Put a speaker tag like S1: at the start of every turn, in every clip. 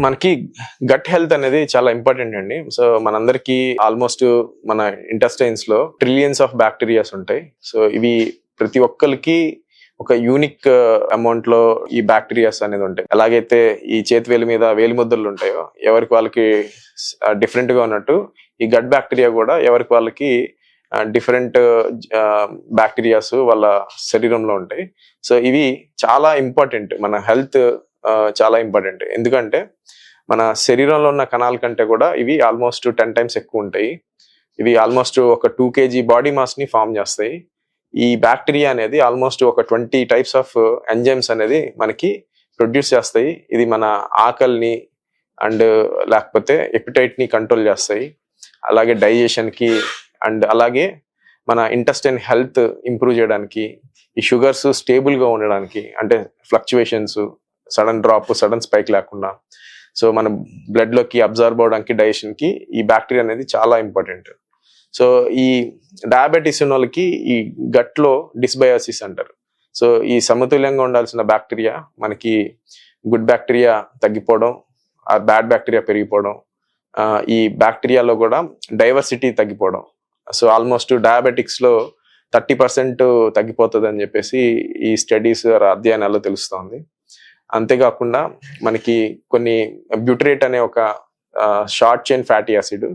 S1: మనకి gut health అనేది చాలా ఇంపార్టెంట్ అండి. సో మనందరికి ఆల్మోస్ట్ మన ఇంటెస్టైన్స్ లో ట్రిలియన్స్ ఆఫ్ బ్యాక్టీరియాస్ ఉంటాయి. సో ఇవి ప్రతి ఒక్కరికి ఒక యూనిక్ అమౌంట్ లో ఈ బ్యాక్టీరియాస్ అనేది ఉంటాయి. ఎలాగైతే ఈ చేతి వేలి మీద వేలి ముద్రలు ఉంటాయో ఎవరికి వాళ్ళకి డిఫరెంట్ గా ఉన్నట్టు ఈ గట్ బ్యాక్టీరియా కూడా ఎవరికి వాళ్ళకి డిఫరెంట్ బ్యాక్టీరియాస్ వాళ్ళ శరీరంలో ఉంటాయి. సో ఇవి చాలా ఇంపార్టెంట్, మన హెల్త్ చాలా ఇంపార్టెంట్. ఎందుకంటే మన శరీరంలో ఉన్న కణాల కంటే కూడా ఇవి ఆల్మోస్ట్ 10 times ఎక్కువ ఉంటాయి. ఇవి ఆల్మోస్ట్ ఒక 2 kg బాడీ మాస్ ని ఫామ్ చేస్తాయి. ఈ బ్యాక్టీరియా అనేది ఆల్మోస్ట్ ఒక 20 types ఆఫ్ ఎంజైమ్స్ అనేది మనకి ప్రొడ్యూస్ చేస్తాయి. ఇది మన ఆకలిని అండ్ లేకపోతే ఎపిటైట్ ని కంట్రోల్ చేస్తాయి. అలాగే డైజెషన్ కి అండ్ అలాగే మన ఇంటెస్టైన్ హెల్త్ ఇంప్రూవ్ చేయడానికి, ఈ షుగర్స్ స్టేబుల్ గా ఉండడానికి, అంటే fluctuations, sudden drop sudden spike లేకుండా సో మన బ్లడ్ లోకి అబ్జర్వ్ అవడానికి డైజెషన్ కి ఈ బ్యాక్టీరియా అనేది చాలా ఇంపార్టెంట్. సో ఈ డయాబెటీస్ ఉన్న వాళ్ళకి ఈ గట్ లో డిస్బయాసిస్ అంటారు. సో ఈ సమతుల్యంగా ఉండాల్సిన బ్యాక్టీరియా మనకి గుడ్ బ్యాక్టీరియా తగ్గిపోవడం, ఆ బ్యాడ్ బ్యాక్టీరియా పెరిగిపోవడం, ఈ బ్యాక్టీరియాలో కూడా డైవర్సిటీ తగ్గిపోవడం. సో ఆల్మోస్ట్ డయాబెటిక్స్ లో 30% తగ్గిపోతుంది అని చెప్పేసి ఈ స్టడీస్ అధ్యయనాల్లో తెలుస్తోంది. అంతేకాకుండా మనకి కొన్ని బ్యూటరేట్ అనే ఒక షార్ట్ చైన్ ఫ్యాటీ యాసిడ్,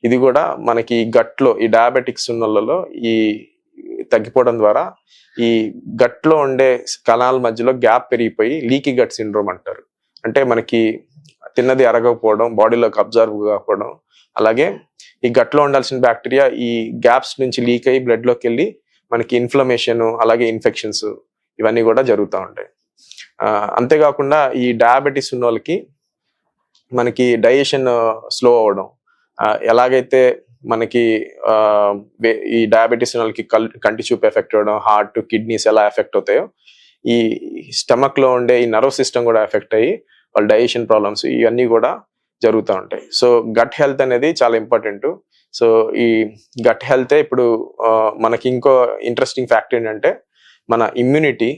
S1: ఇది కూడా మనకి గట్ లో ఈ డయాబెటిక్స్ ఉన్న వాళ్ళలో ఈ తగ్గిపోవడం ద్వారా ఈ గట్ లో ఉండే కణాల మధ్యలో గ్యాప్ పెరిగిపోయి లీకీ గట్ సిండ్రోమ్ అంటారు. అంటే మనకి తిన్నది అరగకపోవడం, బాడీలోకి అబ్జర్వ్ కాకపోవడం, అలాగే ఈ గట్ లో ఉండాల్సిన బ్యాక్టీరియా ఈ గ్యాప్స్ నుంచి లీక్ అయ్యి బ్లడ్ లోకి వెళ్ళి మనకి ఇన్ఫ్లమేషన్ అలాగే ఇన్ఫెక్షన్స్ ఇవన్నీ కూడా జరుగుతూ ఉంటాయి. అంతేకాకుండా ఈ డయాబెటీస్ ఉన్న వాళ్ళకి మనకి డైజెషన్ స్లో అవ్వడం, ఎలాగైతే మనకి ఈ డయాబెటీస్ ఉన్న వాళ్ళకి కంటి చూపు ఎఫెక్ట్ అవ్వడం, హార్ట్, కిడ్నీస్ ఎలా ఎఫెక్ట్ అవుతాయో ఈ స్టమక్ లో ఉండే ఈ నర్వ్ సిస్టమ్ కూడా ఎఫెక్ట్ అయ్యి వాళ్ళ డైజెషన్ ప్రాబ్లమ్స్ ఇవన్నీ కూడా జరుగుతూ ఉంటాయి. సో గట్ హెల్త్ అనేది చాలా ఇంపార్టెంట్. సో ఈ గట్ హెల్తే ఇప్పుడు మనకి ఇంకో ఇంట్రెస్టింగ్ ఫ్యాక్ట్ ఏంటంటే మన ఇమ్యూనిటీ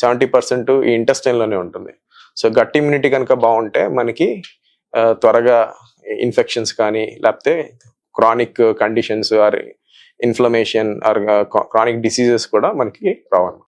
S1: 70% ఈ ఇంటెస్టైన్ లోనే ఉంటుంది. సో గట్ ఇమ్యూనిటీ కనుక బాగుంటే మనకి త్వరగా ఇన్ఫెక్షన్స్ కానీ లేకపోతే chronic conditions or inflammation or chronic diseases కూడా మనకి రావాలి.